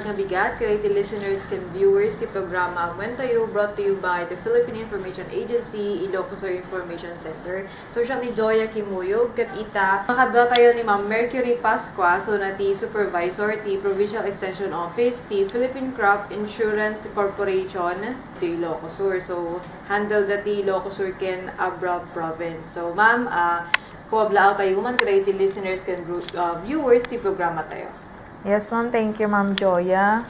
nga bigat, kaya iti listeners can viewers ti programa When Tayo, brought to you by the Philippine Information Agency, Ilocos Sur Information Center. So siya ni Joya Kimuyog, kat ita, makadwa tayo ni Ma'am Mercury Pascua, so na ti Supervisor, ti Provincial Extension Office, ti Philippine Crop Insurance Corporation, ti Ilocos Sur. So, handle the ti Ilocos Sur ken Abra Province. So, Ma'am, kuwablao tayo man, kaya iti listeners can viewers, ti programa tayo. Yes, ma'am. Thank you, Ma'am Joya.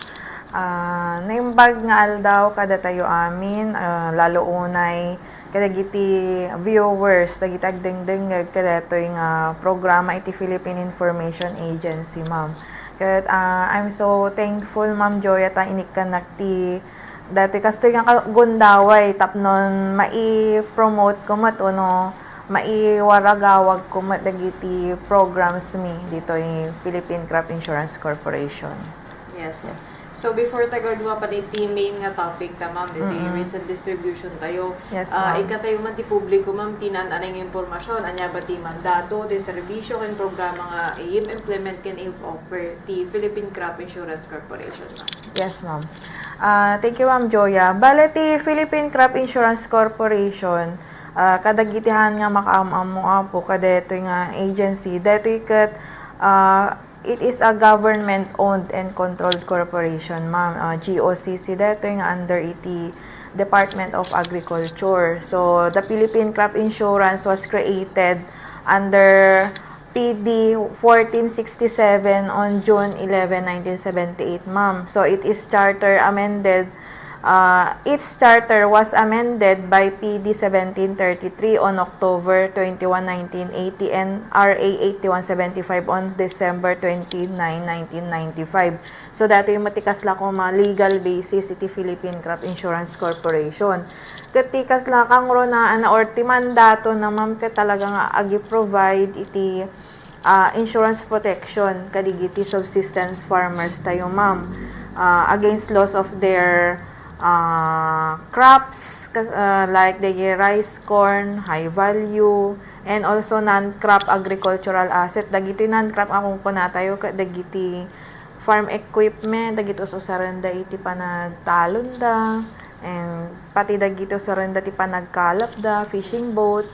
Naimbag nga aldaw kada tayo amin, lalo unay kadagiti viewers, dagiti agdengdeng kada ito yung programa iti Philippine Information Agency, ma'am. Kaya I'm so thankful, Ma'am Joya, ta inikanak ti dati kasto yung gundaway tapnon mai-promote ko mat no maiwaragawag ko dagiti programs mi dito yung Philippine Crop Insurance Corporation. Yes. So before tayo pa ti main nga topic ta ma'am, dito yung recent distribution tayo. Yes, ma'am. Ika tayo man ti publiko ma'am, tinan-anay nga impormasyon, anya ba ti mandato, ti serbisyo, ken programa nga implement ken offer ti Philippine Crop Insurance Corporation, ma'am. Yes, ma'am. Thank you, Ma'am Joya. Bale ti Philippine Crop Insurance Corporation, kadagitihan nga makaamamo po kada ito nga agency. Dito ikat, it is a government-owned and controlled corporation, ma'am. GOCC, dito nga under iti Department of Agriculture. So, the Philippine Crop Insurance was created under PD 1467 on June 11, 1978, ma'am. So, it is charter amended. Its charter was amended by PD 1733 on October 21, 1980 and RA 8175 on December 29, 1995. So, dato yung matikas la ko legal basis iti Philippine Crop Insurance Corporation. Katikas la kang ronaan or ti mandato na ma'am ka talaga nga agi-provide iti insurance protection kadigiti subsistence farmers tayo, ma'am, against loss of their crops like the rice, corn, high value, and also non-crop agricultural asset. Dagiti non-crop akong kunatayo dagiti farm equipment, dagiti usaranda iti panagtalon da, and pati dagiti usaranda iti panagkalap da, fishing boat,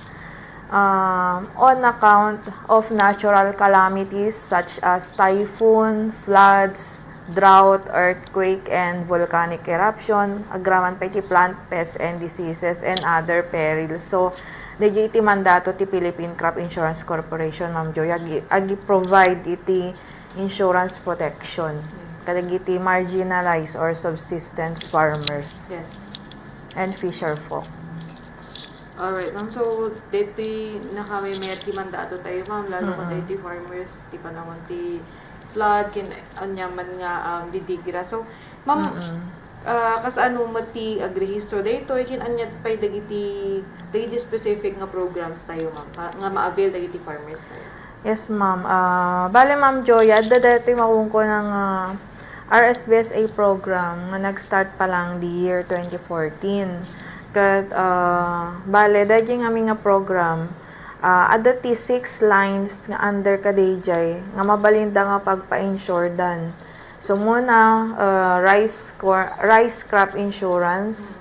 on account of natural calamities such as typhoon, floods, drought, earthquake, and volcanic eruption, agraman pa iti plant pests and diseases, and other perils. So, iti mandato ti Philippine Crop Insurance Corporation, Ma'am Joy, agi-provide iti insurance protection kadagiti marginalized or subsistence farmers and fisher folk. Alright, ma'am. So, dito nakamay may ti mandato tayo, ma'am, lalo kung dito farmers, ti panahon ti flood, anyaman nga didigira. So, ma'am, kasano mati agrehistro dito, ikin anyat pa'y dagiti specific nga programs tayo, ma'am, nga ma-avail dagiti farmers tayo. Yes, ma'am. Bale, Ma'am Joya, dati makung ko ng RSBSA program nga nag-start pa lang the year 2014. Kat, bale, daging nga program, adati 6 lines nga under kadayjay nga mabalinda nga pagpa-insure dan. So muna rice crop insurance,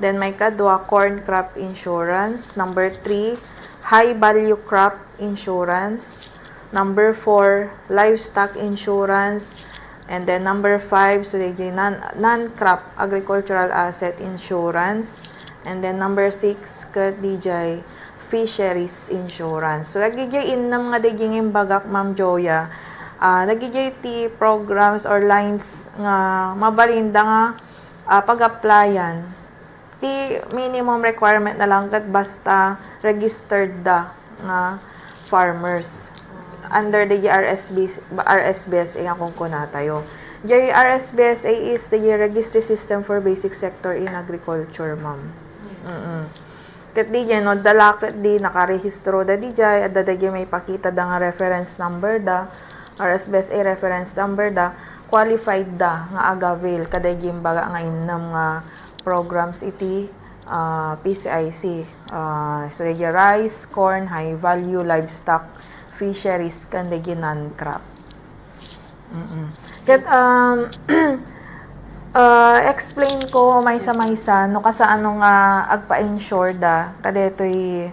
then may kadwa corn crop insurance, number 3 high value crop insurance, number 4 livestock insurance, and then number 5 so non-crop agricultural asset insurance, and then number 6 kadijay fisheries insurance. So, nagigay nam nga diging imbagak, Ma'am Joya, nagigay ti programs or lines nga mabalinda nga pag-applyan. Ti minimum requirement na lang kat basta registered da nga farmers under the RSBSA nga kung kunatayo. The RSBSA is the Registry System for Basic Sector in Agriculture, ma'am. Kat di dyan, no, dalakit di nakarehistro da di dyan, at da may pakita da nga reference number da, RSBSA reference number da, qualified da nga agavail, kada yung baga nga inam nga programs iti PCIC. So, yung rice, corn, high value, livestock, fisheries, kanda non-crop. Ket explain ko maysa-maysa no kasano nga agpa-insure da kadetoy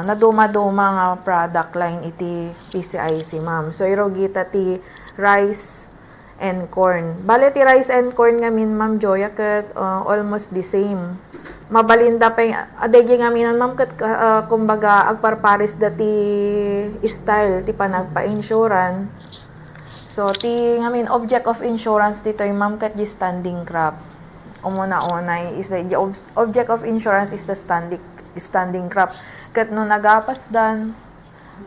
naduma-duma nga product line iti PCIC ma'am. So iro gita ti rice and corn. Bale ti rice and corn ngamin ma'am Joya ket almost the same. Mabalinda pa adegi ngaminan ma'am ket kumbaga agparpares da ti style ti panagpa-insurance. So, ngamin, object of insurance dito yung ma'am kat di standing crop. Umuna-unay is the object of insurance is the standing crop. Kat no nagapas dan,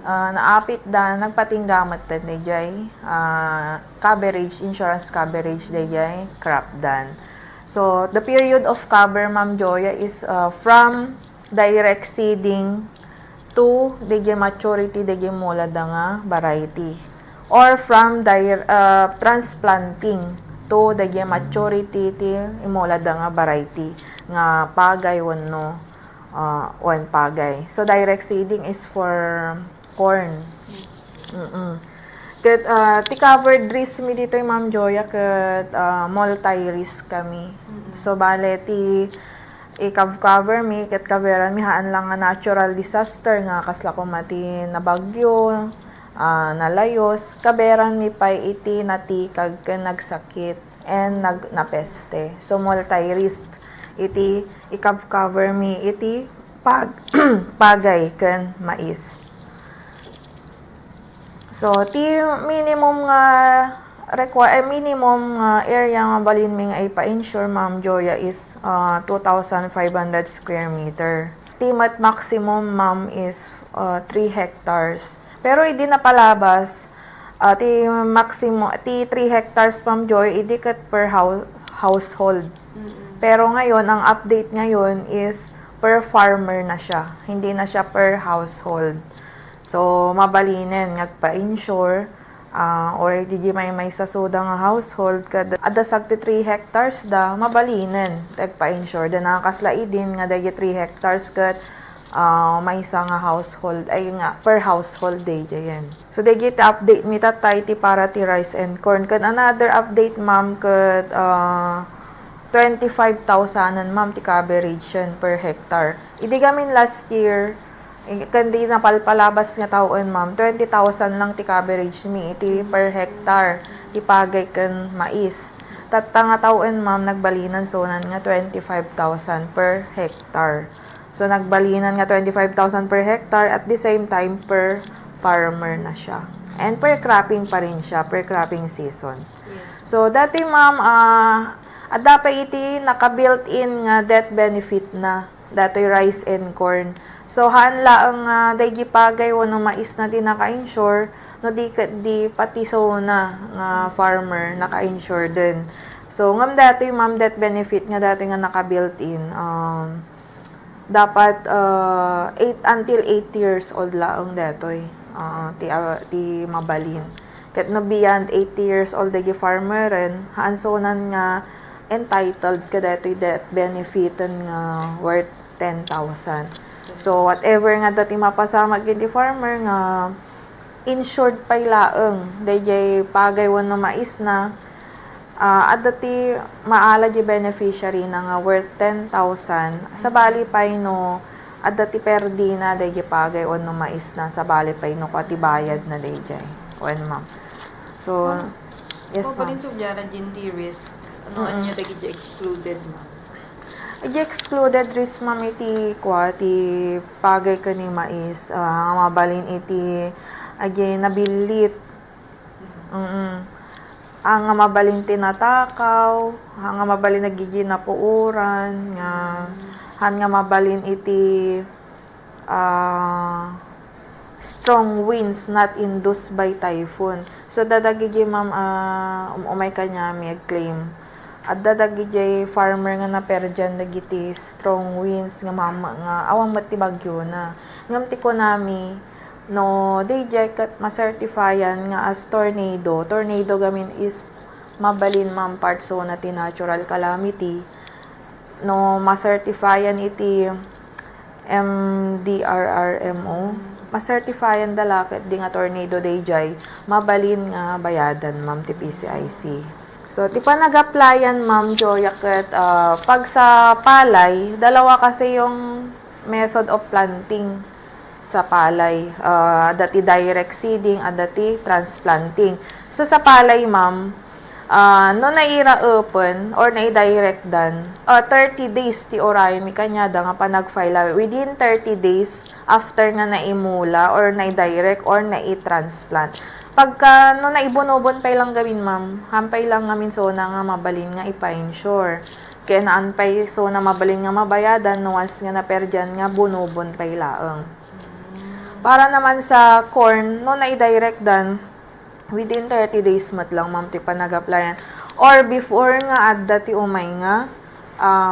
naapit dan, nagpatinggamat dan dayjay, coverage, insurance coverage dayjay, crop dan. So, the period of cover, Ma'am Joya, is from direct seeding to dayjay maturity, dayjay mula da nga variety. Or from transplanting to the maturity ti imola da nga variety nga pagay wano one pagay. So direct seeding is for corn. Ket ti covered risk mi dito Ma'am Joya ket multi-risk kami. So bale ti i-cover mi ket coveran mi haan lang nga natural disaster nga kasla ko mati na bagyo, nalayos, kaberan mi pay iti natikag ken nagsakit and napeste. So multi-risk iti i-cover mi iti pagay ken mais. So ti minimum nga minimum area nga balin mi nga ipa-insure Ma'am Joya is 2,500 square meter. Ti maximum ma'am is 3 hectares. Pero hindi na palabas, ti maximum, ti 3 hectares Ma'am Joy, hindi kat per household. Pero ngayon, ang update ngayon is per farmer na siya. Hindi na siya per household. So, mabalinin, ngagpa-insure, or di may sasoda nga household, kada adasag ti 3 hectares da, mabalinin, ngagpa-insure. Da nakakaslaidin nga dagi 3 hectares kat, may isa nga household ay nga per household day yan. So they get update mi tatay ti para ti rice and corn kan another update ma'am ket 25,000 ma'am ti coverage yan per hectare. Idi gamin last year kandi napalpalabas nga taon ma'am 20,000 lang ti coverage mi iti per hectare ti pagay ken mais. Tatta nga taon ma'am nagbalinan sonan nga 25,000 per hectare. So, nagbalinan nga 25,000 per hectare at the same time per farmer na siya. And per cropping pa rin siya, per cropping season. So, dati ma'am, dapat iti naka-built-in nga death benefit na dati rice and corn. So, hanla ang daygi pagay wano mais na di naka-insure, no di pati so na nga farmer naka-insure din. So, ngam dati ma'am death benefit nga dati nga naka-built-in, dapat 8 until 8 years old laang detoy ti mabalin. Ket no beyond 80 years old dagi farmer ren haansonan nga entitled ka detoy death benefit nga worth 10,000. So whatever nga dati mapasama gid ti farmer nga insured pay laeng dayjay pagay wano mais na at dati maala di beneficiary na nga worth 10,000 sa bali pay no at dati perdi na dayjay pagay on no mais na sa bali pay no kati bayad na dayjay on ma'am. So yes ma'am. Paparin subyara jinti risk ano anya dayjay excluded ma'am. Excluded risk ma'am iti ti pagay kani mais mabalin iti again nabilit. Ang mabalin tinatakaw, ang mabalin nagiginapuuran, nga mabalin iti strong winds not induced by typhoon. So dadagigi ma'am umay kanya may claim. At dadagigi farmer nga naperjan dagiti strong winds nga mama nga awang mati bagyo na. Ngam ti konami no dayjay kat ma-certifyan nga as tornado. Tornado gamin is mabalin ma'am part so na ti natural calamity. No ma-certifyan iti MDRRMO ma-certifyan dalakit di nga tornado dayjay mabalin nga bayadan ma'am ti PCIC. So, ti pa nag-applyan, Ma'am Joya, ket pag sa palay, dalawa kasi yung method of planting sa palay. Dati direct seeding, dati transplanting. So, sa palay, Ma'am, no naira open or na-direct dan, 30 days ti oray mi kanya da nga pa nag-file. Within 30 days after nga naimula or na-direct or na-transplant. Pagka no naibunobon pay lang gawin ma'am, hampay lang ngamin so na nga mabalin nga ipa-insure. Kaya naanpay so na mabalin nga mabayadan no once nga naperdian nga bunobon pay laeng. Para naman sa corn, no na-direct dan, within 30 days mat lang ma'am ti panag-applyan. Or before nga adda ti umay nga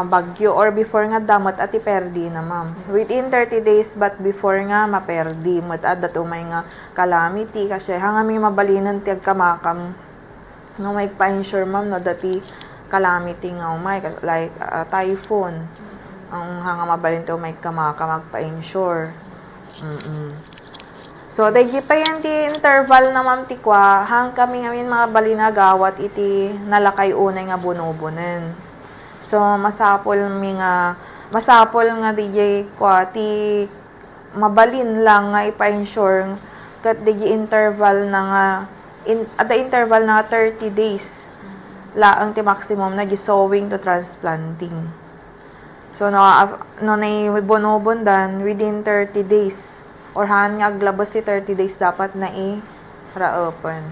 bagyo or before nga damot at iperdi na ma'am. Within 30 days but before nga maperdi mat adda ti umay nga calamity kasi hangami mabalinan ti agkamakam no may pa-insure ma'am no dati calamity nga umay like typhoon ang hanga mabalin ti umay kamakam magpa-insure. So, dahil pa yan ti interval na ma'am tikwa, hang kami ngamin mga balinagawat iti nalakay unay nga bunubunen. So, masapol nga DJ kwa ti mabalin lang nga ipa-insure kat DJ interval na nga at the interval na 30 days laang ti maximum na gisowing to transplanting. So, no na bunubundan within 30 days or han nga aglabas ti 30 days dapat na i-ra-open.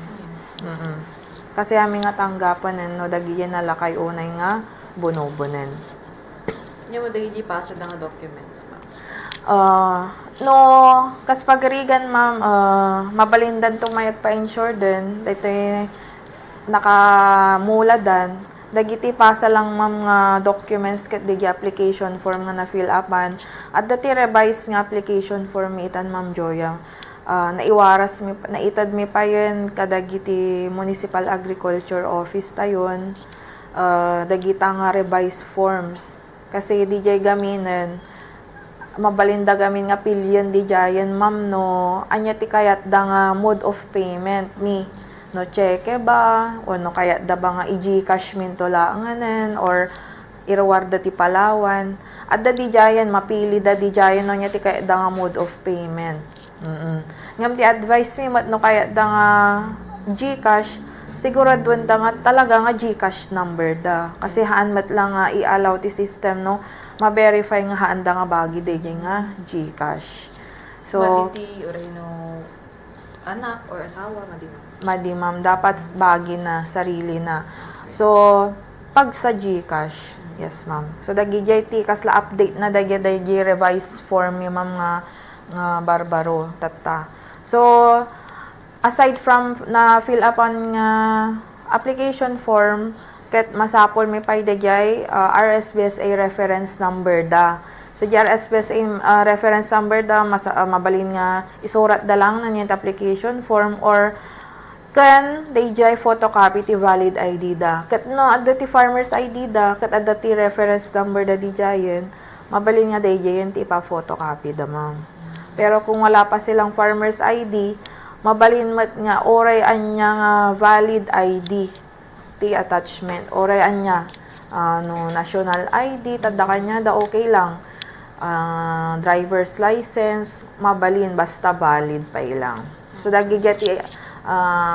Kasi amin nga tanggapan no dagiyan na lakay unay nga bunubunen. Yung mo dahil pasad nga documents, ma'am? No, kas pagrigan, ma'am, mabalindan to mayat pa-insure din. Ito nakamula dan. Dagiti pasa lang, ma'am, nga documents kat digi application form nga na-fill upan. At dati revise nga application form itan, ma'am Joya. Naiwaras mi, naitad mi pa yun kadagiti Municipal Agriculture Office tayon. Dagita nga revise forms kasi DJ gaminan mabalinda gamin nga pilyon DJayan ma'am no anya ti kayat da nga mode of payment mi no cheque ba o no kayat da ba nga i-Gcash min to laanganen or irawarda ti Palawan at da DJayan mapili da DJayan no nya ti kayat da nga mode of payment. Ngam ti advice mi mat no kayat da nga Gcash siguraduhan da nga talaga nga Gcash number da. Kasi haan mat lang nga i-allow ti system no, ma-verify nga haan da nga bagi day nga Gcash. So, Maditi oray no anak or asawa, madi ma'am, dapat bagi na, sarili na. So, pag sa Gcash, yes ma'am. So, dagi ti kasla update na dagi revised form yung ma'am nga barbaro, tata. So, aside from na fill up on application form ket masapol may paidagay RSBSA reference number da. So di RSBSA reference number da mabalin nga isurat da lang na niyang application form or kan dayjay photocopy ti valid ID da. Ket no adda ti farmer's ID da ket adda ti reference number da dijayen mabalin nga dayjay ti ipa-photocopy da ma'am. Pero kung wala pa silang farmer's ID mabalin mat nga oray anya nga valid ID ti attachment oray anya no national ID tadda kanya da okay lang driver's license mabalin basta valid pa ilang so dagigeti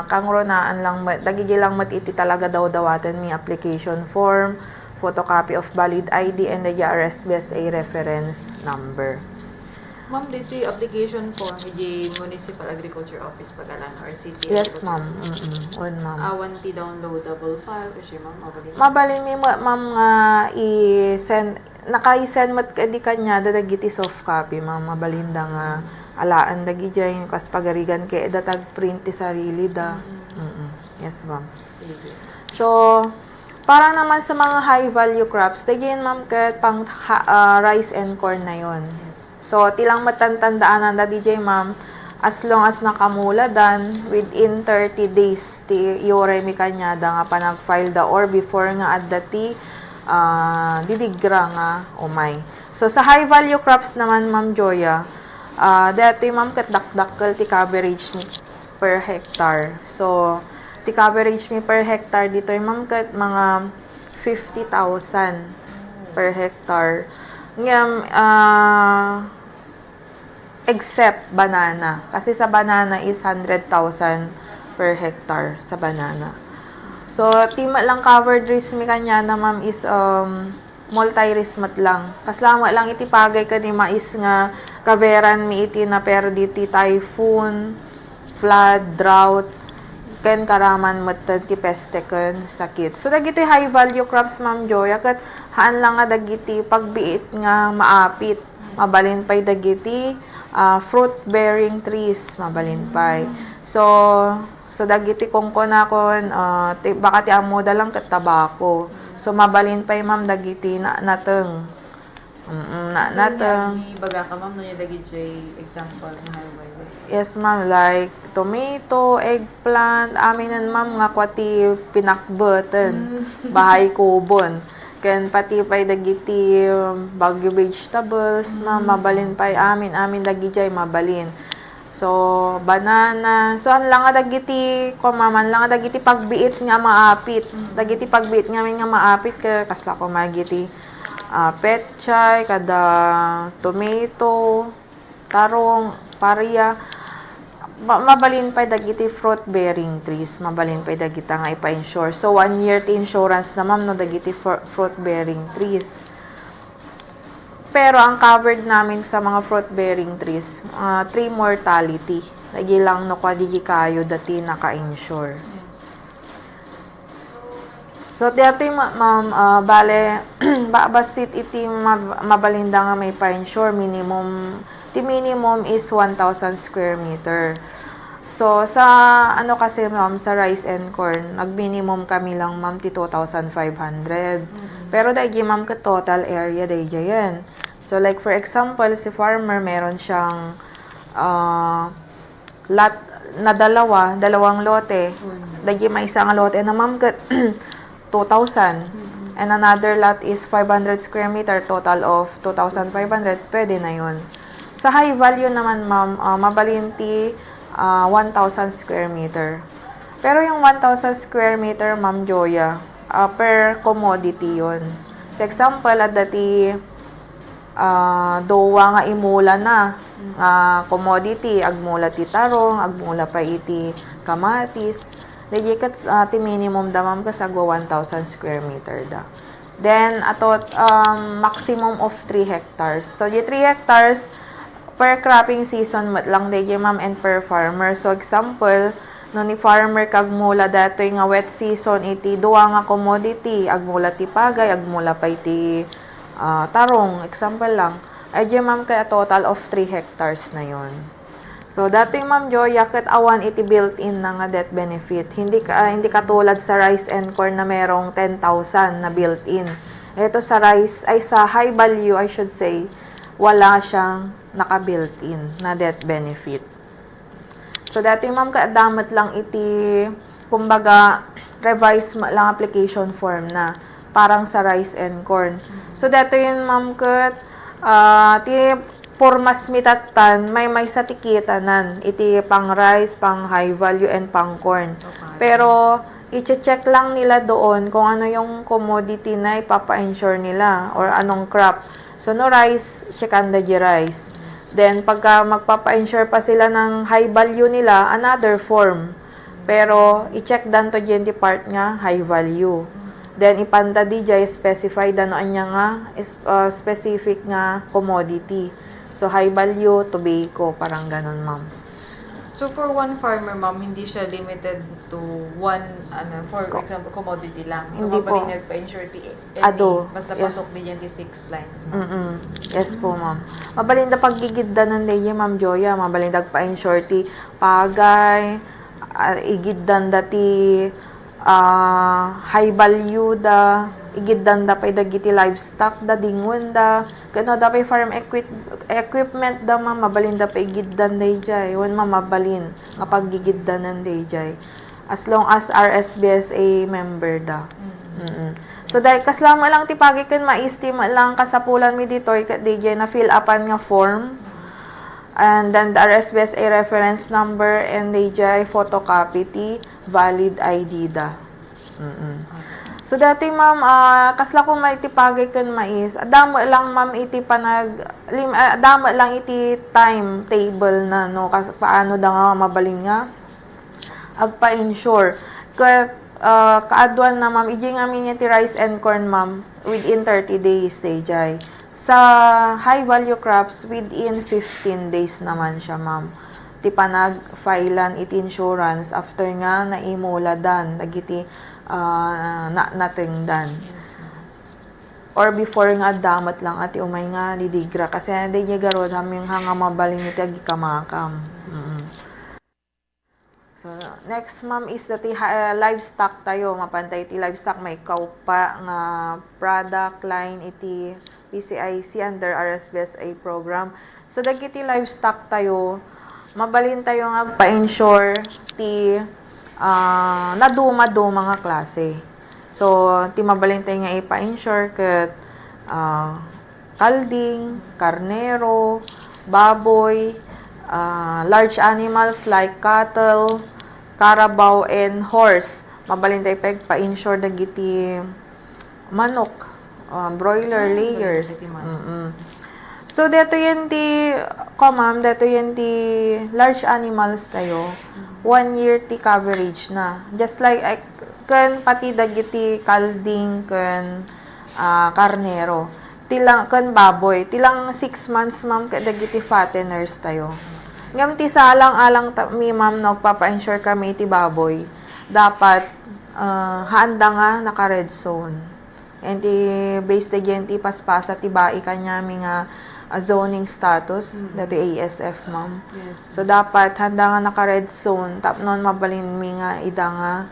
kangronaan lang dagigi lang mat iti talaga daw-dawaten mi application form photocopy of valid ID and the RSBSA reference number. Ma'am, dito yung application form di Municipal Agriculture Office pagalan or City. Yes, ma'am. On, ma'am. Awan ti downloadable file kasi ma'am, mabalin mi ma'am nga i-send naka-send mat di kanya dadagiti soft copy ma'am mabalinda nga alaan dagi diyan kas pagarigan kay datag print ti sarili da. Yes, ma'am. So, para naman sa mga high value crops, dagyan ma'am ket pang rice and corn na yon. So, tilang matantandaan na DJ ma'am, as long as nakamula dan, within 30 days, ti yore mi kanya da nga pa nag-file da or before nga at dati, didigra nga umay. So, sa high value crops naman, Ma'am Joya, Dati ma'am kat dakdakkel ti coverage mi per hectare. So ti coverage mi per hectare dito ma'am kat mga 50,000 per hectare. Ngam except banana. Kasi sa banana is 100,000 per hectare sa banana. So, tima lang covered risk mi kanya na ma'am is multi-risk mat lang. Kaslama lang iti pagay ka ni mais nga kaveran mi iti na perdi ti typhoon, flood, drought, ken karaman mat ti peste ken sakit. So, dagiti high value crops ma'am Joya kat haan lang nga dagiti pagbiit nga maapit. Mabalin pay dagiti fruit bearing trees mabalin pay. So dagiti kongkonakon baka ti amo da lang ket tabako. So mabalin pay ma'am dagiti nateng. Nateng. Baga ka ma'am no yung dagiti example nga highway. Yes ma'am, like tomato, eggplant, aminan ma'am nga kwati pinakbeten. Bahay kubon. Ken pati pay dagiti bagyo vegetables ma'am mabalin pay amin dagiti mabalin. So, banana. So, ang lang nga dagiti, kumaman lang nga dagiti pagbiit nga maapit. Dagiti pagbiit nga nga maapit, kasla ko magiti petchay, kada tomato, tarong, paria. Mabalin pa dagiti fruit bearing trees. Mabalin pa dagita nga ipa-insure. So, 1 year ti insurance na ma'am no dagiti fruit bearing trees. Pero ang covered namin sa mga fruit-bearing trees, 3 mortality. Lagi lang no kwadigi kayo dati naka-insure. So, dito ma'am, bale, basit iti mabalinda nga may pa-insure, minimum is 1,000 square meter. So, sa ano kasi ma'am, sa rice and corn, nag-minimum kami lang ma'am ti 2,500. Pero dahil ma'am ka total area dahil yan. So, like for example, si farmer meron siyang lot na dalawang lote. Dahil may isang lote na ma'am ka 2,000. And another lot is 500 square meter, total of 2,500. Pwede na yun. Sa high value naman ma'am, mabalinti 1,000 square meter. Pero yung 1,000 square meter, Ma'am Joya, per commodity yon. So, example, at dati, dowa nga imula na, commodity, agmula ti tarong, agmula pa iti kamatis. Dagikat ti minimum da, Ma'am, kasagwa 1,000 square meter da. Then, atot, maximum of 3 hectares. So, yung 3 hectares, per cropping season mat lang day ma'am and per farmer. So example, no ni farmer kag mula datoy nga wet season iti duwa nga commodity, agmula ti pagay, agmula pa iti tarong, example lang. Ay ma'am kay a total of 3 hectares na yon. So dating ma'am Joya ket awan iti built-in na nga death benefit. Hindi katulad sa rice and corn na merong 10,000 na built-in. Ito sa rice ay sa high value I should say, wala siyang naka-built-in na death benefit. So, dati ma'am, kaadamat lang iti, kumbaga, revise lang application form na, parang sa rice and corn. So, dati yun ma'am, ti pormas mitatan, may sa tikitanan, iti pang rice, pang high value, and pang corn. Pero, i-check lang nila doon kung ano yung commodity na ipapa-insure nila or anong crop. So, no rice, checkan da rice. Then, pagka magpapa-insure pa sila ng high value nila, another form. Pero, i-check dan to dyan di part nga, high value. Then, ipanda di dyan, specify dan anya nga, specific nga commodity. So, high value, tobacco, parang ganun, ma'am. So, for one farmer, ma'am, hindi siya limited to one, for example, commodity lang. So, Hindi po. mabalin nagpa-insure ti Ado. Basta Yes. pasok din yan ti 6 lines, ma'am. Yes po, ma'am. Mabalinda paggigidda ng day, ma'am Joya. Mabalinda pa-insure ti pagay, igiddan da ti high value da, igiddan da pa'y dagiti livestock da, dingon da, gano da pa'y farm equipment da, ma'am, mabalinda pa'y igiddan da jay. Yun, ma'am, mabalin, nga paggigiddan ng day jay. As long as RSBSA member da. So, dahil kaslama lang ti pagikan, ma-estima lang kasapulan mi dito, DJ na fill upan nga form. And then the RSBSA reference number and the photocopy ti valid ID da. So dati ma'am, kasla ko may tipagay kan mais, adamo lang ma'am iti adamo lang iti timetable na no, kas paano da nga mabalin nga agpa-insure. Kaadwan na ma'am, iji nga min ti rice and corn ma'am within 30 days dayjay. Sa high value crops within 15 days naman siya ma'am. Ti panag-filean iti insurance after nga naimuladan dagiti natingdan. Or before nga damat lang ati umay nga lidigra kasi hindi niya garod yung hanga mabalin iti agikamakam. So, next ma'am is that livestock tayo. Mapantay iti livestock. May kaupa nga product line iti PCIC under RSBSA program. So, dagiti livestock tayo. Mabalin tayo nga pa-insure ti naduma-do mga klase. So, ti mabalin tayo nga ipa-insure kat kalding, karnero, baboy, large animals like cattle, carabao, and horse. Mabalin tayo pa-insure dagiti manok, broiler layers. So, dito yan dito yan large animals tayo. 1 year ti coverage na. Just like, kan pati dagiti kalding, kan karnero. Kan baboy. Tilang 6 months, ma'am, dagiti fatteners tayo. Ngam ti salang-alang mi ma'am nagpapa-insure kami ti baboy. Dapat haanda nga naka-red zone. And ti based again ti paspasa ti bai kanya mi nga zoning status dati ASF ma'am. Yes. So dapat handa nga naka-red zone tapnon mabalin mi nga ida nga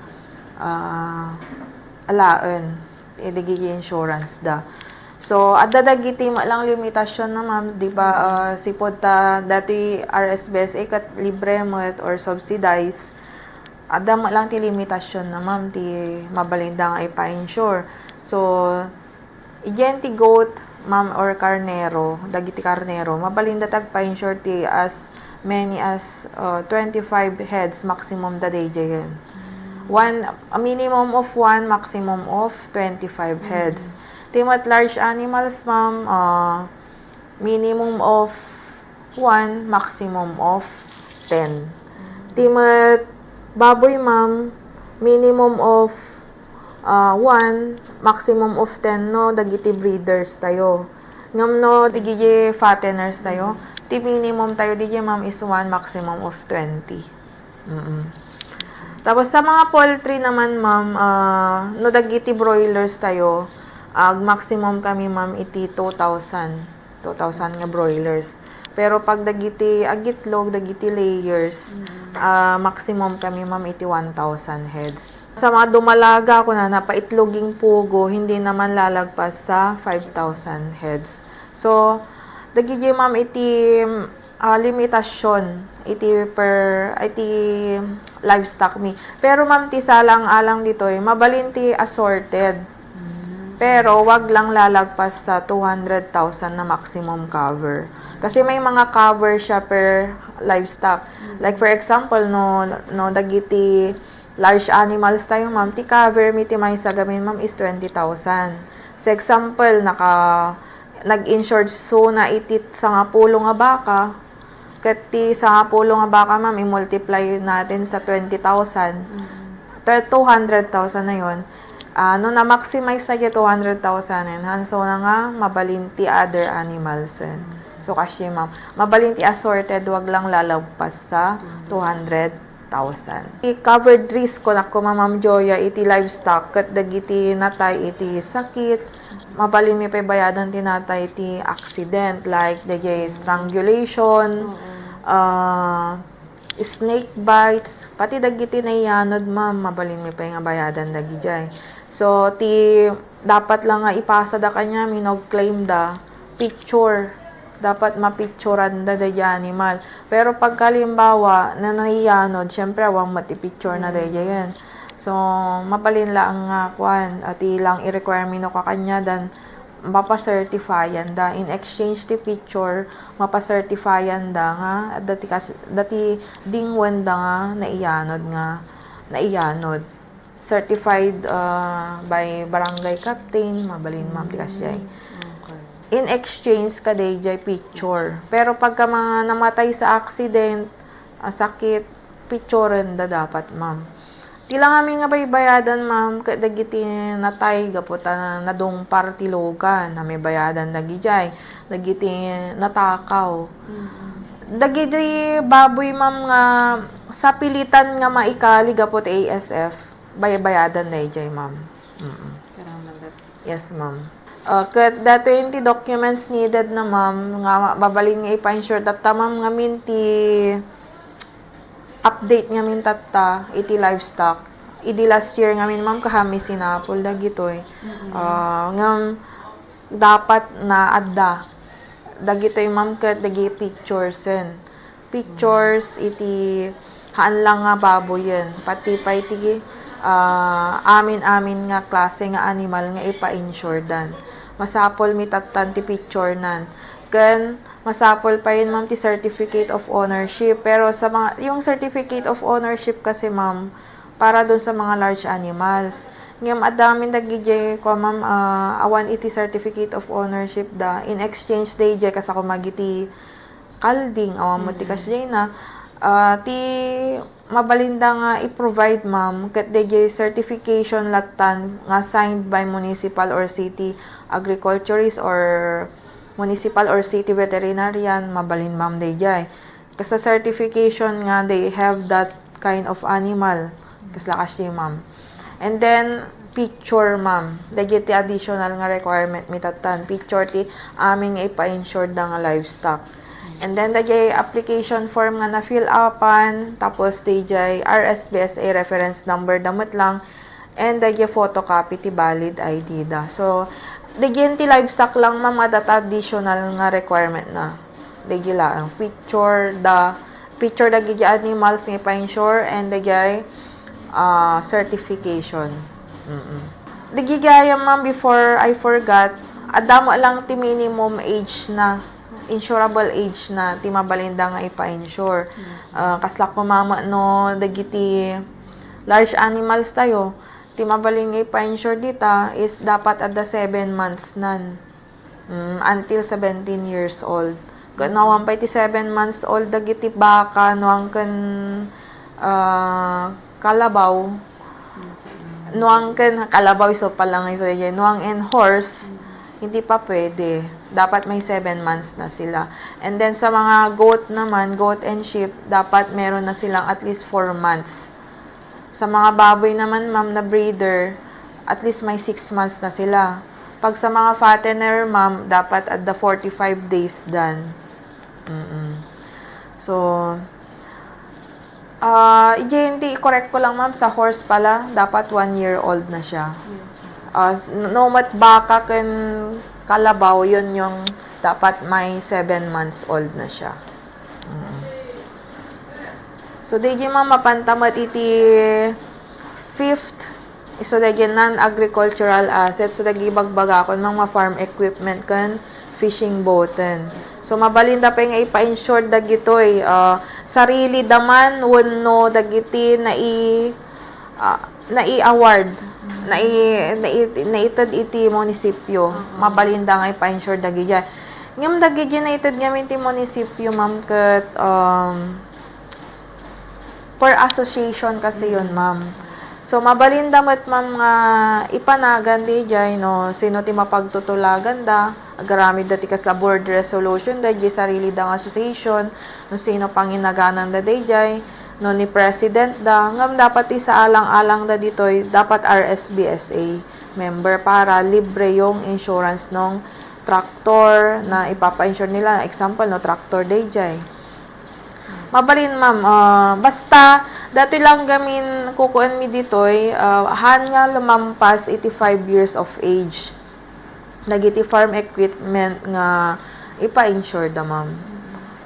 alaan idigi insurance da. So, adda dagiti lang limitasyon na ma'am, di ba, sipod ta dati RSBSA kat libre met or subsidized, adda lang ti limitasyon na ma'am, ti mabalinda nga ipa-insure. So, igen ti goat, ma'am, or karnero, dagiti karnero, mabalinda tagpa-insure ti as many as 25 heads maximum da day jayan. A minimum of 1, maximum of 25 heads. Timat large animals, ma'am, minimum of 1, maximum of 10. Timat baboy, ma'am, minimum of 1, maximum of 10, no, dagiti breeders tayo. Ngam no, dagiti fatteners tayo. Ti minimum tayo, dagiti, ma'am, is 1, maximum of 20. Tapos sa mga poultry naman, ma'am, no, dagiti broilers tayo, maximum kami ma'am iti 2,000 nga broilers. Pero pag dagiti agitlog, dagiti layers, maximum kami ma'am iti 1,000 heads. Sa mga dumalaga ko na napaitloging pugo, hindi naman lalagpas sa 5,000 heads. So, dagiti ma'am iti limitasyon iti livestock mi. Pero ma'am ti salang-alang dito mabalin ti assorted. Pero wag lang lalagpas sa 200,000 na maximum cover. Kasi may mga cover siya per livestock. Like for example, no dagiti large animals tayo, ma'am, ti cover mi ti may sagamin, ma'am, is 20,000. So example, nag-insured so na itit sa nga pulo nga baka. Kati sa nga pulo nga baka, ma'am, i-multiply natin sa 20,000. 200,000 na yon. No na-maximize na 200,000 so na nga mabalin ti other animals. So kasi ma'am, mabalin ti assorted, wag lang lalagpas sa 200,000. I-covered risk ko na ko ma'am Joya iti livestock kat dagiti natay iti sakit, mabalin mi pabayadan ti natay iti accident like dagiti strangulation, snake bites, pati dagiti naiyanod ma'am, mabalin mi pa nga bayadan dagiti. So, dapat lang nga ipasa da kanya, minog-claim da, picture. Dapat mapicturean da animal. Pero pag kalimbawa, na naiyanod, syempre, awang matipicture na da yan. So, mapalin lang nga, at ilang i-require mino ka kanya, dan mapacertifyan da. In exchange ti picture, mapacertifyan da nga, dati dingwen da nga, naiyanod. Certified by barangay captain, mabalin ma'am, ti kasyay. Okay. In exchange ka jay picture. Pero pagka mga namatay sa accident, sakit, picturean da dapat, ma'am. Tila kami nga bayadan, ma'am, dagiti natay, gaputa na dong partilogan, na may bayadan dagijay, dagiti natakaw. Dagiti baboy, ma'am, nga sa pilitan nga maikali, gapot ASF, bayadan dagijay, ma'am. Karaman dat. Yes, ma'am. Kat dato yung ti documents needed na, ma'am, nga babaling nga ipa-insure tatta, ma'am, nga minti update nga min tatta iti livestock. Idi last year nga min, ma'am, kahami sinapol dagitoy. Nga dapat na adda dagitoy, ma'am, kat dagi pictures iti haan lang nga baboy yan, pati pa iti amin nga klase nga animal nga ipa-insure dan. Masapol mi tattan ti picture nan. Kan masapol pa yun, ma'am, ti certificate of ownership. Pero sa mga yung certificate of ownership kasi, ma'am, para doon sa mga large animals. Ngam adamin dagijay ko, ma'am, awan iti certificate of ownership da. In exchange day jay kasako magiti kalding awan mo ti kasjay na ti mabalinda nga i-provide, ma'am, ket dayjay certification latan nga signed by municipal or city agriculturist or municipal or city veterinarian, mabalin, ma'am, dayjay. Kasi certification nga they have that kind of animal. Kasi lakas ma'am. And then picture, ma'am. Dayjay ti additional nga requirement mitatan. Picture ti aming ipa-insured nga livestock. And then dayjay application form nga na fill upan, tapos dayjay RSBSA reference number damot lang, and dayjay photocopy ti valid ID da. So dayjay ti livestock lang, ma'am, that additional nga requirement na. Dayjay lang picture dagiti animals nga ipa-insure, and dayjay certification. Dayjay gaya, ma'am, before I forgot, adamo lang ti minimum age na, insurable age na ti mabalinda nga ipa-insure. Kaslak po, mama, no, dagiti large animals tayo, ti mabaling nga ipa-insure dita is dapat at the 7 months nan. Until 17 years old. Nawang pa iti 7 months old dagiti baka, nuang kan kalabaw. Nuang kan kalabaw, so palang iso yan. Nuang and horse, hindi pa pwede. Dapat may 7 months na sila. And then sa mga goat naman, goat and sheep, dapat meron na silang at least 4 months. Sa mga baboy naman, ma'am, na breeder, at least may 6 months na sila. Pag sa mga fattener, ma'am, dapat at the 45 days done. So, correct ko lang, ma'am, sa horse pala, dapat 1 year old na siya. No mat baka kan kalabaw, yun yung dapat may 7 months old na siya. So, dayjay, ma'am, mapantamat iti 5th. So, dayjay non-agricultural assets. So, dayjay bagbaga kon mga farm equipment kan fishing boaten. So, mabalinda pa yung ipa-insured dagitoy. Sarili daman, wano dagiti na i-award. Naitad iti munisipyo. Mabalinda nga ipa-insured dagijay. Ngam dagijay naitad ngamin iti munisipyo, ma'am, kat per association kasi yun, ma'am. So, mabalinda mat, ma'am, nga ipanagan di jay, no, sino ti mapagtutulagan da, agaramid dati kas la board resolution da, di sarili da nga association, no, sino pang inaganan da di jay, no, ni president da, ngam dapat isa alang-alang da ditoy, dapat RSBSA member para libre yung insurance nung tractor na ipapa-insure nila. Example, no, tractor di jay. Mabalin, ma'am, basta dati lang gamin kukuan mi ditoy, han nga lumampas 85 years of age. Dagiti farm equipment nga ipa-insure da, ma'am.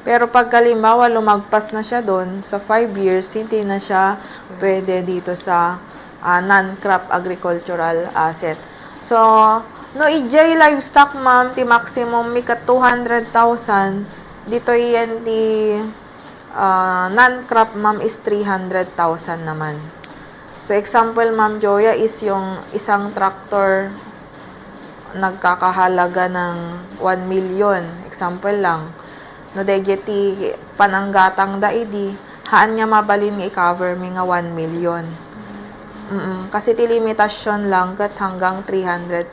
Pero pag kalimbawa lumagpas na siya doon sa 5 years, hindi na siya pwede dito sa non-crop agricultural asset. So, No, ijay livestock, ma'am, ti maximum mi ka 200,000. Dito yan ti non-crop, ma'am, is 300,000 naman. So, example, ma'am Joya, is yung isang tractor nagkakahalaga ng 1 million. Example lang. No, degeti pananggatang daidi, haan nga mabalin nga i-cover mi nga 1 million. Kasi ti limitasyon lang kat hanggang 300,000.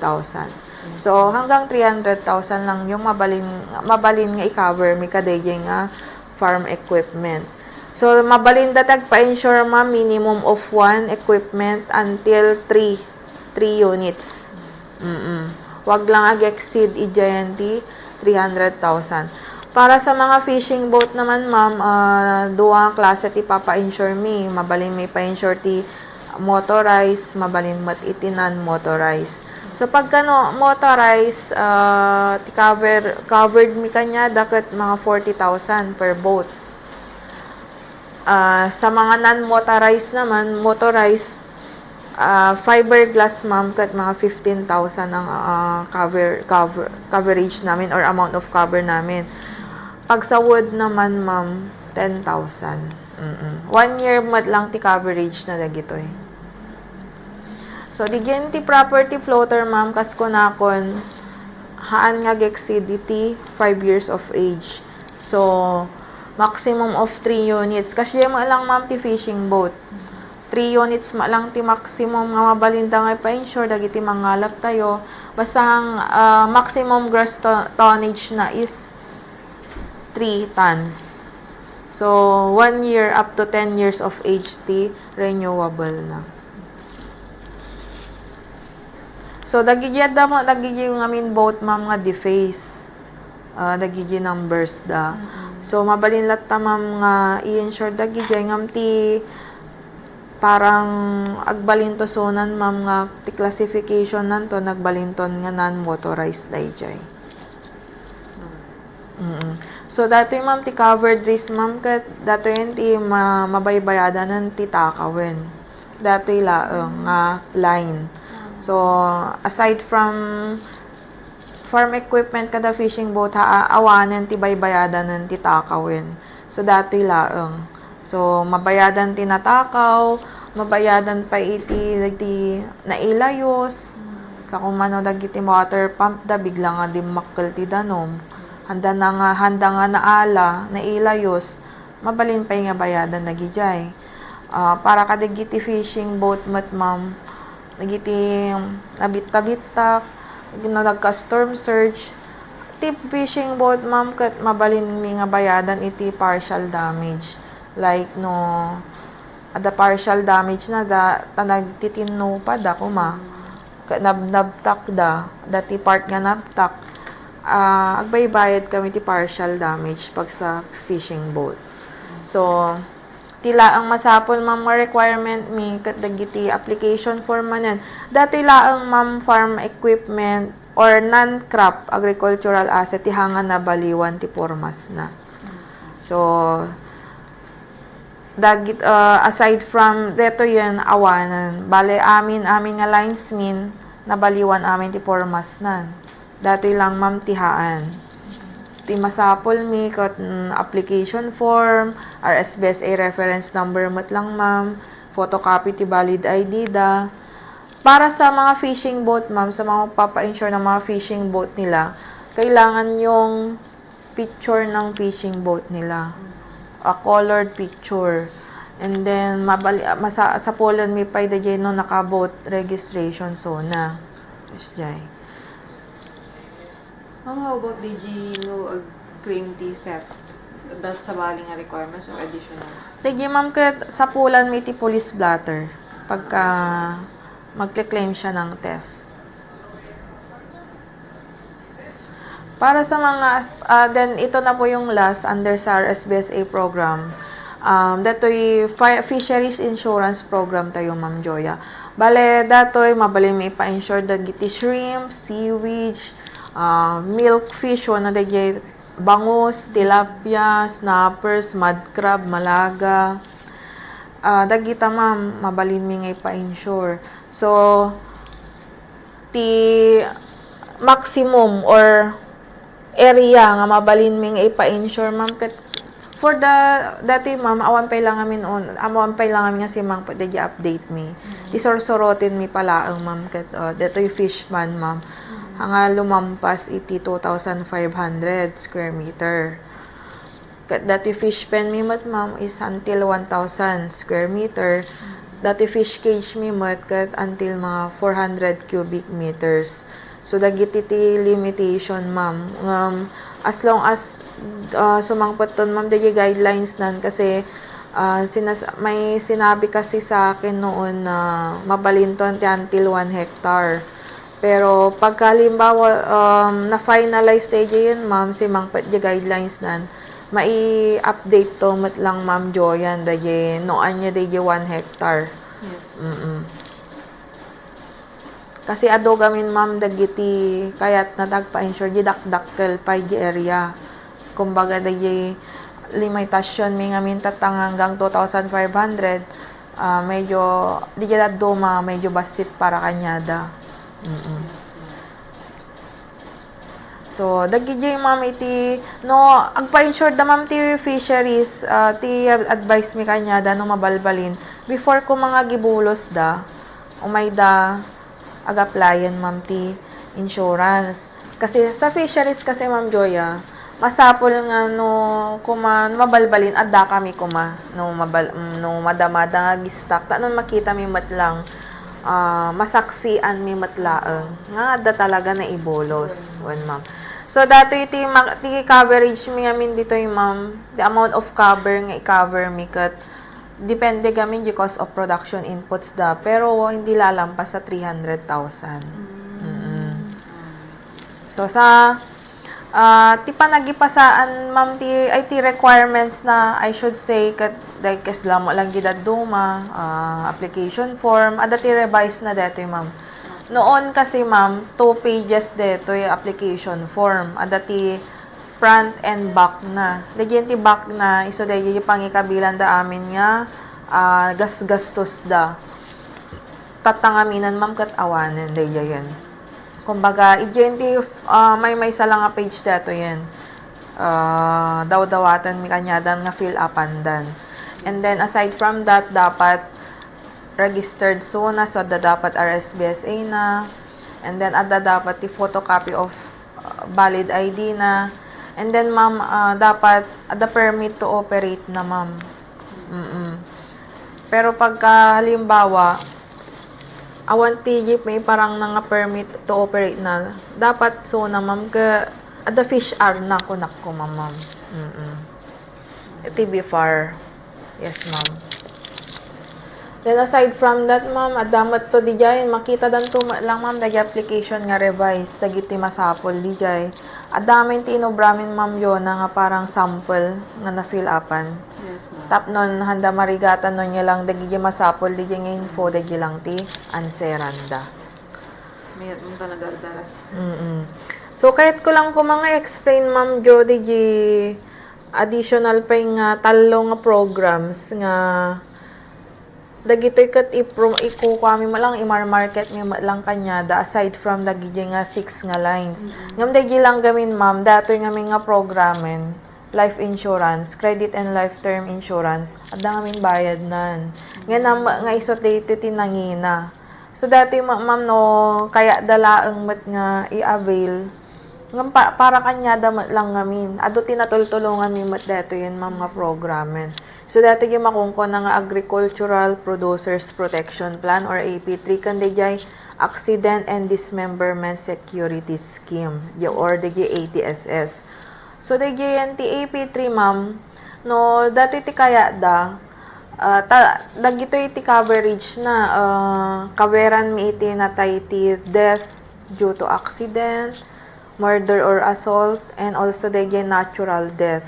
So, hanggang 300,000 lang yung mabalin nga i-cover mi kadayjay nga farm equipment. So, mabalin datag pa-insure ma minimum of 1 equipment until 3 units. Wag lang ag-exceed i-giant 300,000. Para sa mga fishing boat naman, ma'am, duwa klase ti papa-insure mi. Mabalin may pa-insure ti motorized, mabalin mat iti non-motorized. So, pagka no, motorized, ti covered mi kanya, dapat mga 40,000 per boat. Sa mga non-motorized naman, motorized, fiberglass, ma'am, kat mga 15,000 ang coverage namin or amount of cover namin. Pag sa wood naman, ma'am, 10,000. 1 year mat lang ti coverage na dagitoy. So, digyan ti property floater, ma'am, kas kunakon, haan nga exceed iti 5 years of age. So, maximum of 3 units. Kasi mo lang, ma'am, ti fishing boat. 3 units ma lang ti maximum nga mabalinda nga pa-insure dagiti mangalap tayo. Basta ang maximum gross tonnage na is 3 tons. So, 1 year up to 10 years of age ti renewable na. So, dagiti yung amin boat, ma'am, nga deface. Dagiti numbers da. So, mabalin lat ta, ma'am, nga i-insure dagiti ngam ti parang agbalintosonan, ma'am, nga ti classification nanto nagbalinton nga non-motorized dayjay. So, dato yung, ma'am, ti covered risk, ma'am, kat dato yun ti mabaybayadan ng ti takawin. Dato yung nga line. So, aside from farm equipment kada fishing boat, awanan ti baybayadan ng ti takawin. So, dato yung laang. So, mabayadan ti natakaw, mabayadan pa iti nailayos, sa kumano dagiti water pump da, bigla nga di makkel ti danom. Handa nga naala, nailayos, mabalin pa nga bayadan na gijay. Para kadagiti fishing boat, mat, ma'am, nagiti nabit-tabitak, nagka-storm surge, ti fishing boat, ma'am, kat mabalin mi nga bayadan iti partial damage. Like, no, ada partial damage na da, nagtitinno pa da, kuma, nabtak da, dati part nga nabtak, agbaybayad kami ti partial damage pag sa fishing boat. So, tila ang masapol, ma'am, requirement mi kat dagiti application form manen. Dati laang, ma'am, farm equipment or non-crop agricultural asset ti hangan na baliwan ti pormas na. So, aside from deto yan awanan, bale amin nga linesman nabaliwan amin ti pormas nan. Dati lang, ma'am, tihaan. Ti masapol mi kat application form, RSBSA reference number mat lang, ma'am, photocopy ti valid ID da. Para sa mga fishing boat, ma'am, sa mga papa-insure ng mga fishing boat nila, kailangan yung picture ng fishing boat nila. A colored picture. And then, sa polon may pay da dyan no naka-boat registration na. Yes, jay. How about no claim the theft? That's sa bali nga requirements or additional? Tigi, ma'am, kat sa pulan may ti police blotter pagka magke-claim siya ng theft. Para sa mga, then ito na po yung last under sa RSBSA program. Dato'y fisheries insurance program tayo, Ma'am Joya. Bale, dato'y mabali may pa-insure dagiti shrimp, seaweed, milkfish, na dagiti bangus, tilapia, snappers, mud crab, malaga. Dagita, ma'am, mabalin mi ngay pa-insure. So, maximum or area nga mabalin mi nga ipa-insure ma'am ket for the dati ma'am awan pay lang nga si ma'am pwede update mi isorsorotin mi pala ang ma'am ket detoy fishman ma'am nga lumampas iti 2,500 square meter ket dati fish pen mi mat ma'am is until 1,000 square meter dati fish cage mi mat ket until mga 400 cubic meters. So, dagiti ti limitation, ma'am. As long as sumangpot ton, ma'am, dagi guidelines nan kasi may sinabi kasi sa akin noon na mabalinton ti until 1 hectare. Pero pagkalimbawa na-finalize tayo yun, ma'am, si mangpot di guidelines nan, mai-update to mat lang, ma'am, Joyan, dagi noan niya dagi 1 hectare. Yes. Kasi ado gamin ma'am dagiti kayat na tagpa-insure di dakdakkel pa di area. Kumbaga dagi limitasyon mi ngamin tatang hanggang 2,500 medyo di jada doma medyo basit para kanyada. So dagi jay ma'am iti no agpa-insure da ma'am ti fisheries ti advice mi kanyada no mabalbalin before ko mga gibulos da umay da ag-applyan ma'am ti insurance. Kasi sa fisheries kasi ma'am Joya, masapol nga no mabalbalin adda kami no madamada nga gistak tanon makita mi matlang masaksian mi matlaeng nga adda talaga na ibolos wan ma'am. So dati ti coverage mi amin dito ma'am, the amount of cover nga i-cover mi kat depende gamin yung cost of production inputs da pero hindi lalampas sa 300,000. So sa ti panagipasaan ma'am ti IT requirements na I should say kat like kaslam lang gid duma application form ada ti revise na dito ma'am. Noon kasi ma'am 2 pages dito yung application form ada ti front and back na. Dagyan ti back na, iso dagyan yung pangikabilan da amin nga, gastos da. Tatangaminan ma'am kat awanan, dagyan yan. Kumbaga, idyan ti, may salang nga page dato yan. Daw-dawatan mi kanyadan nga fill upan dan. And then, aside from that, dapat registered SONA, so dapat RSBSA na. And then, dapat ti photocopy of valid ID na. And then, ma'am, dapat the permit to operate na, ma'am. Pero pagka halimbawa, awan TG may parang nga permit to operate na, dapat so na, ma'am, the fish are na kunak ko, ma'am. TB far. Yes, ma'am. Then aside from that, ma'am, adamat to dijay makita dan to lang ma'am dagi application nga revise dagiti masapol dijay. Adamin ti inobramin ma'am yo na nga parang sample nga na fill upan. Yes, ma'am. Tap non handa marigatan non nya lang dagi masapol dijay nga info dagi lang ti anseranda. Mayat mo talaga daras. So kahit ko lang ko mga explain ma'am Jo digi additional pa nga talo nga programs nga dagitoy kat iku kami malang i-market mi lang kanyada aside from dagiti nga 6 nga lines. Ngam dagi lang gamin ma'am datoy nga nga programen life insurance, credit and life term insurance. Adda ngamin bayad nan. Nga isot dito tinangina. So dati ma'am no kaya dalaeng mat nga i-avail ngam para kanyada lang ngamin. Ado tinatultulungan mi mat dato yun ma'am nga programen. So, dati yung makungko na nga Agricultural Producers Protection Plan or AP3 kan dayay Accident and Dismemberment Security Scheme or dayay ATSS. So, dayay yan ti AP3 ma'am, no, dati ti kaya da, dagito iti coverage na, kaveran mi iti natay ti death due to accident, murder or assault, and also dayay natural death.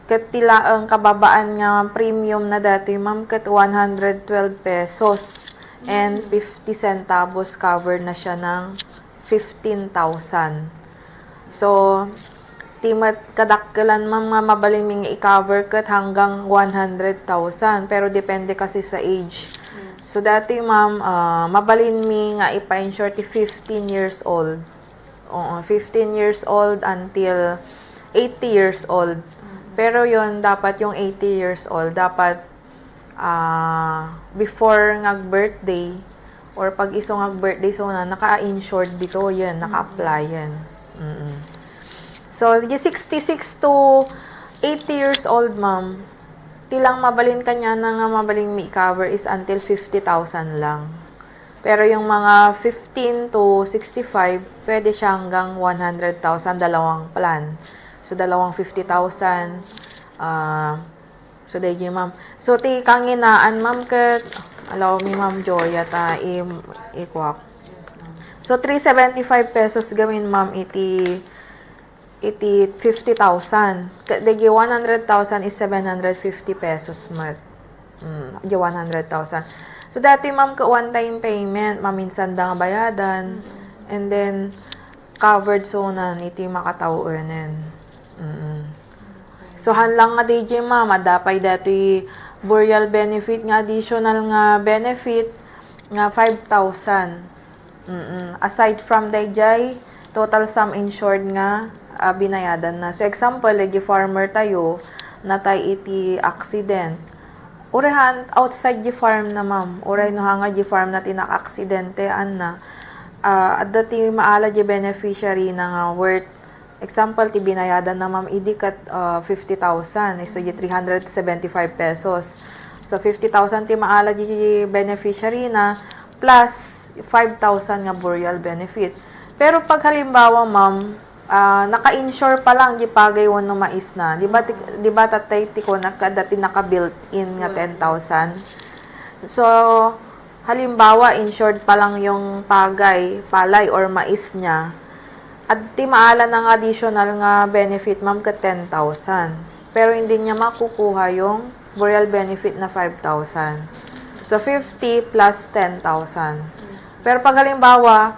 Kat tila ang kababaan nga premium na dati ma'am kat 112 pesos and 50 centavos cover na siya ng 15,000. So timat kadakkelan ma'am nga mabaling i-cover kat hanggang 100,000 pero depende kasi sa age. So dati ma'am mabalin mi nga ipa-insure ti 15 years old Oo, 15 years old until 80 years old. Pero yon dapat yung 80 years old, dapat before ngag-birthday or pag iso ngag-birthday so na naka-insured dito yan, naka-apply yan. So, 66 to 80 years old, ma'am, tilang mabalin kanya na nga mabaling may cover is until 50,000 lang. Pero yung mga 15 to 65, pwede siya hanggang 100,000, dalawang plan. So, dalawang 50,000. So, dahil ma'am. So, ti kanginaan, ma'am, kat, allow me, ma'am, Joya, ta, i-kwak. So, 375 pesos gawin, ma'am, iti 50,000. Dagi 100,000 is 750 pesos, mat. 100,000. So, dati, ma'am, ka one-time payment, maminsan da nga bayadan, and then, covered so na, iti makatauanan. So, hanlang nga DJ, ma'am, adapay dati burial benefit nga, additional nga benefit, nga 5,000. Aside from DJ, total sum insured nga, binayadan na. So, example, lagi farmer tayo, na tayo iti accident. Urehan, outside the farm na, ma'am. Uray no hanga the farm na tinak-aksidente, na. At dati maala the beneficiary na nga worth, example, ti binayadan na, ma'am, idikat 50,000. So, di 375 pesos. So, 50,000 ti maala the beneficiary na, plus 5,000 nga burial benefit. Pero pag halimbawa, ma'am, naka-insure pa lang di pagay no mais na. Di ba tatay tiko dati naka-built in nga 10,000. So halimbawa insured pa lang yung palay or mais niya. At ti maala ng additional nga benefit, ma'am, ka 10,000. Pero hindi niya makukuha yung burial benefit na 5,000. So 50 plus 10,000. Pero pag halimbawa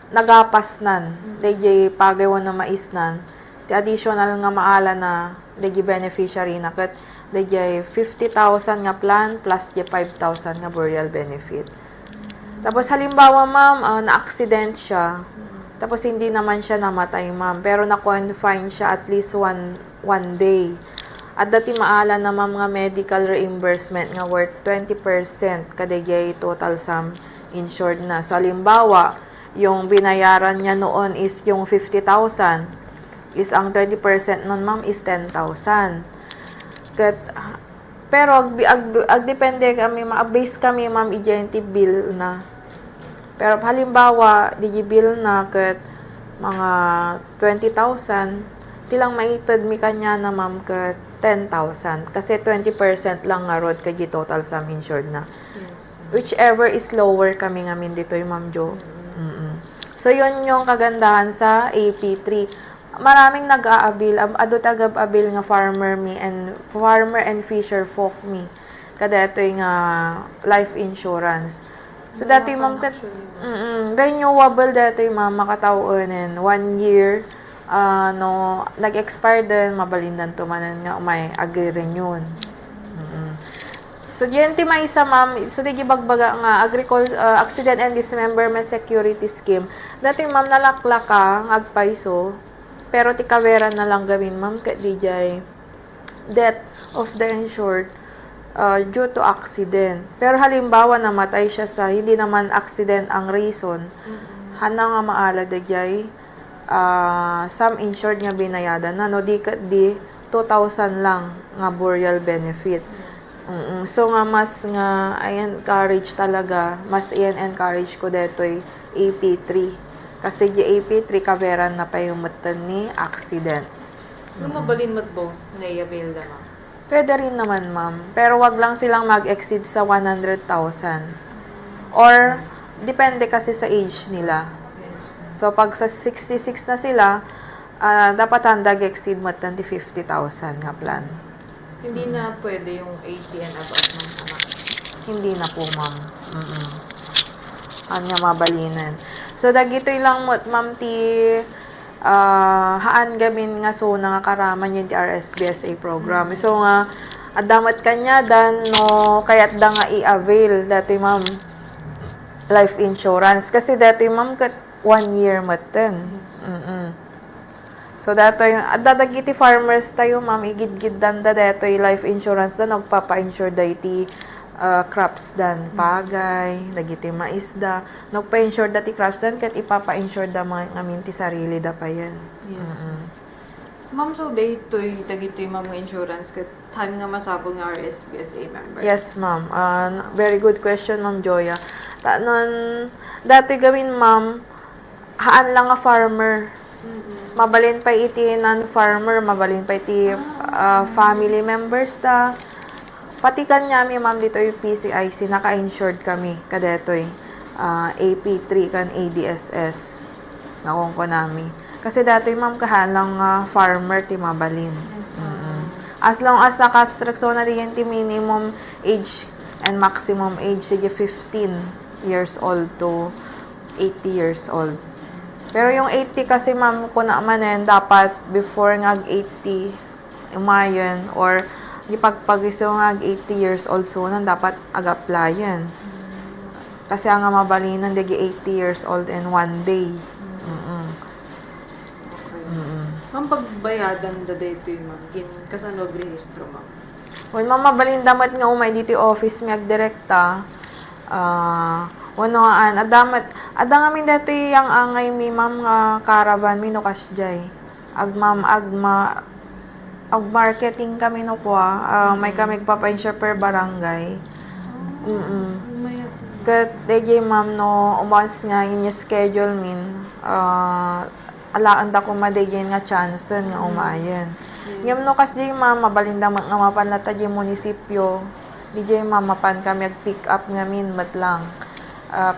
nagapas nan, dahil pagayon na mais nan, the additional nga maala na dahil beneficiary na, kat dahil 50,000 nga plan plus the 5,000 nga burial benefit. Tapos halimbawa, ma'am, na-accident siya, tapos hindi naman siya namatay, ma'am, pero na-confine siya at least one day. At dati maala na, ma'am, nga medical reimbursement nga worth 20% kadagay total sum insured na. So halimbawa, yung binayaran niya noon is yung 50,000, is ang 20% nun, ma'am, is 10,000. Pero depende kami, base kami, ma'am, i-GNT bill na. Pero halimbawa, bill na kat mga 20,000, tilang maitad mi kanya na, ma'am, kat 10,000. Kasi 20% lang nga road kay total sum insured na. Yes. Whichever is lower kami ngamin dito, ma'am Jo. So, yun yung kagandahan sa AP3. Maraming nag-aabil, ado tagab-abil nga farmer and fisher folk me. Kada ito yung life insurance. So, dati, ma'am, renewable dati, ma'am, makatauanin. 1 year, nag-expire din, mabalindan tumanan nga, may agree-renew. So, diyan ti may isa, ma'am, so di gibagbaga nga accident and dismemberment security scheme. Dati, ma'am, nalakla ka, agpaiso, pero ti kawera na lang gawin, ma'am, kat DJ death of the insured due to accident. Pero halimbawa, namatay siya sa hindi naman accident ang reason, hana nga maala DJ some insured nga binayadan na, no, di 2,000 lang nga burial benefit. So nga mas nga i-encourage talaga, mas i-encourage ko detoy AP3. Kasi di AP3 kaveran na pa yung matan ni accident. Mabalin mo both na i-avail na, ma'am? Pwede rin naman, ma'am. Pero wag lang silang mag-exceed sa 100,000. Or depende kasi sa age nila. So pag sa 66 na sila, dapat handag exceed matan di 50,000 nga plan. Hindi na pwede yung 80 and above ng anak. Hindi na po, ma'am. Anya mabalinan. So, dagitoy lang, ma'am, ti haan gamin nga so nga karaman yung RSBSA program. So, nga, adamat kanya dan, no, kaya't da nga i-avail dati, ma'am, life insurance. Kasi dati, ma'am, 1 year maten. So dato yung dagiti farmers tayo ma'am igid-gid dan datoy life insurance da nagpapa-insure da iti crops dan pagay dagiti mais da nagpa-insure da ti crops dan ket ipapa-insure da mga ngamin ti sarili da pa yan. Yes. Ma'am, so daytoy dagitoy mga insurance ket tan nga masabol nga RSBSA member. Yes, ma'am. Very good question, Ma'am Joya. Dati gawin, ma'am, haan lang nga farmer. Mabalin pa iti non-farmer, mabalin pa iti family members da. Pati kanyami, ma'am, dito yung PCIC, naka-insured kami, kadetoy. AP3 kan ADSS. Nakong ko nami. Kasi dati, ma'am, kahalang farmer ti mabalin. Yes, As long as nakastructure na din ti minimum age and maximum age, sige 15 years old to 80 years old. Pero yung 80 kasi ma'am, kung naamanin, dapat before ngag 80, umayon, or ipagpagiso ngag 80 years old soon, dapat ag-applyan. Kasi ang mabalinan, digi 80 years old in 1 day. Ma'am, pagbayadan da daytoy ma'am, kin kasanog rehistro ma'am. When ma'am mabalin damat nga umay dito office mi agdirekta, wanoan adamat adang amin dito yang angay mi ma'am nga caravan mi no kasjay. Ag marketing kami no kwa, may kami papa-insure per barangay. Kat DJ ma'am no once nga inya schedule min alaan da ko madaygen nga chance nga umayan. Ngem no kasi ma'am mabalinda nga mapanlata di munisipyo. DJ ma'am mapan kami ag-pick up ngamin matlang.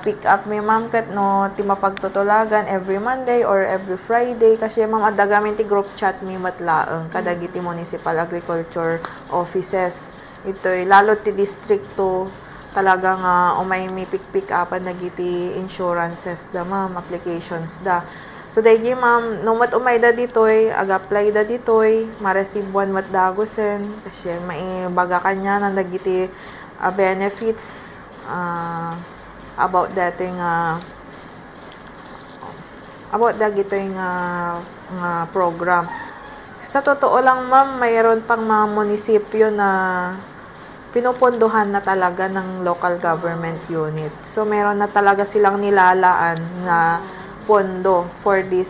Pick up mi ma'am kat no ti mapagtutulagan every Monday or every Friday kasi ma'am adagamin ti group chat mi matlaeng kadagiti municipal agriculture offices. Ito'y lalo ti districto talaga nga umay mi pick upan dagiti insurances da ma'am applications da. So, dahil ma'am, no mat umay da ditoy, ag-apply da ditoy, ma-receive one mat dagosen, kasi maibaga kanya ng dagiti benefits about dating about dagitoy nga program. Sa totoo lang ma'am, mayroon pang mga munisipyo na pinupondohan na talaga ng local government unit. So, meron na talaga silang nilalaan na pondo for this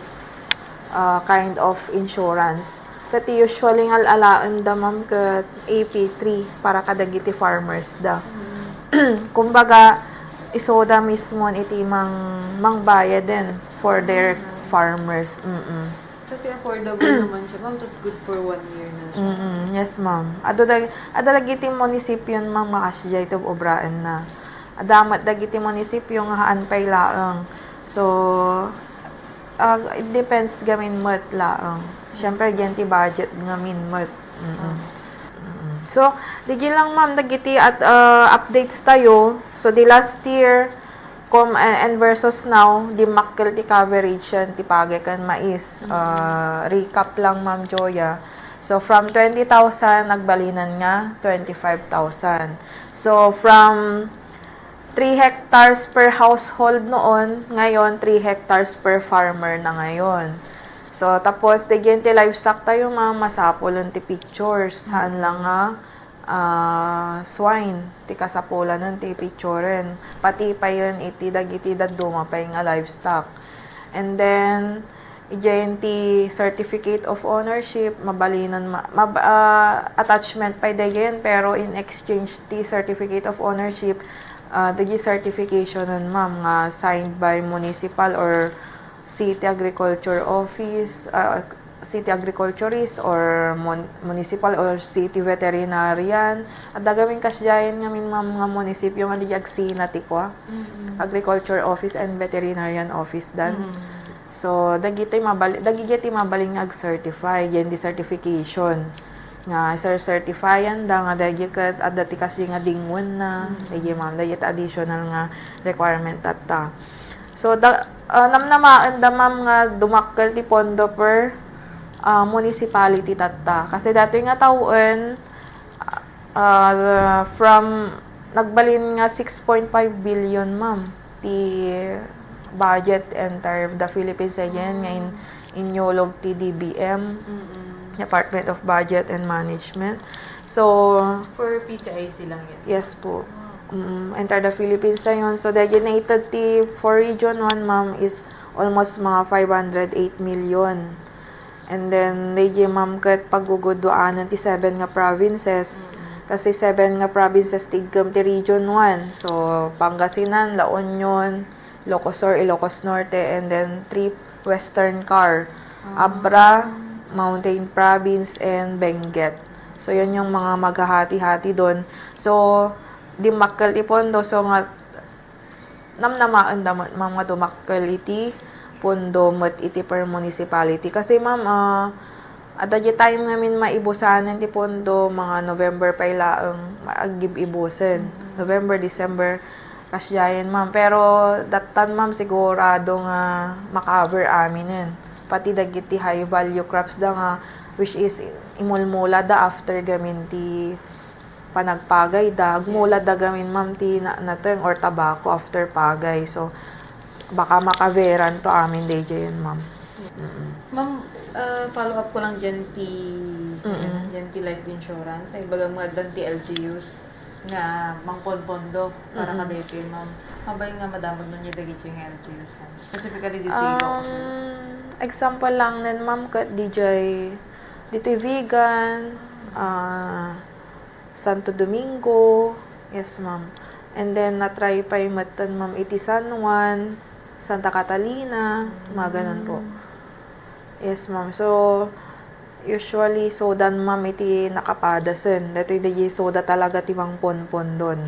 kind of insurance. Kati usually nga alaan da ma'am kat AP3 para kadagiti farmers da. Kumbaga isoda mismo iti mangbaya din for their farmers. Kasi affordable naman siya ma'am, tas good for 1 year na siya. Yes ma'am. Ado dagiti munisipyo ma'am makasya ito obraan na. Adamat dagiti munisipyo nga haan pay laeng. So, it depends gamin mat laang. Siyempre, genti budget gamin mat. So, digi lang ma'am, dagiti at updates tayo. So, the last year, and versus now, di makkel ti coverage yan, ti pagay kan mais. Recap lang ma'am Joya. So, from 20,000, nagbalinan nga, 25,000. So, from 3 hectares per household noon, ngayon 3 hectares per farmer na ngayon. So, tapos, digyan ti livestock tayo, ma'am, masapulon ti pictures. Saan lang nga, swine, ti kasapulan ti picturen. Pati pa yun, iti dagiti daduma pa nga livestock. And then, iyan ti certificate of ownership, mabalinan, attachment pa digyan, pero in exchange ti certificate of ownership, the certification ma'am nga signed by municipal or city agriculture office, city agriculturist or municipal or city veterinarian. At dagawin kasyayan ngamin ma'am nga munisipyo nga di agsina ti kwa. Agriculture office and veterinarian office dan. So dagiti mabaling ag-certify yan di certification. Nga certifyan da nga dagi ket adda ti kasi nga dingwen na dagi ma'am dagi additional nga requirement atta. So namnamaan da ma'am nga dumakkel ti pondo per municipality tatta kasi dati nga taon from nagbalin nga 6.5 billion ma'am ti budget enter the Philippines again nga inyolog ti DBM, Department of Budget and Management. So, For PCIC lang yan. yes po. Enter the Philippines na yun. So, designated ti for Region 1, ma'am, is almost mga 508 million. And then, ma'am, kat pagguguduanan ti 7 nga provinces. Kasi 7 nga provinces tigam ti Region 1. So, Pangasinan, La Union, Ilocos Sur, Ilocos Norte, and then 3 Western CAR. Abra, Mountain Province, and Benguet. So, yan yung mga maghahati-hati doon. So, di makkel ti pondo. So, nga, namnamaan damot mga dumakkel iti pondo mat iti per municipality. Kasi, ma'am, at the time namin maibusanan ti pondo, mga November pa ilaang maagib-ibusan. November, December, kasyayan, ma'am. Pero, that time, ma'am, sigurado nga makaver aminin. Pati dagiti high value crops da nga, which is imulmula da after gamin ti panagpagay da. Agmula da gamin, ma'am, ti nateng or tabako after pagay. So, baka makaveran to amin day yun, ma'am. Ma'am, follow up ko lang dyan ti life insurance. Ay bagang mga dan ti LGUs nga mangpon-pondo para kadete, ma'am. Mabay nga madamag nun yung dagit yung LGUs, ma'am. Specifically dito yung Ilocos. Example lang nun, ma'am, kat dito vegan, Santo Domingo, yes, ma'am. And then, na-try pa yung matan, ma'am, iti San Juan, Santa Catalina, mga ganun po. Yes, ma'am. So, usually, sodan, ma'am, iti nakapadasan. Dito yung soda talaga timang pon-pon doon.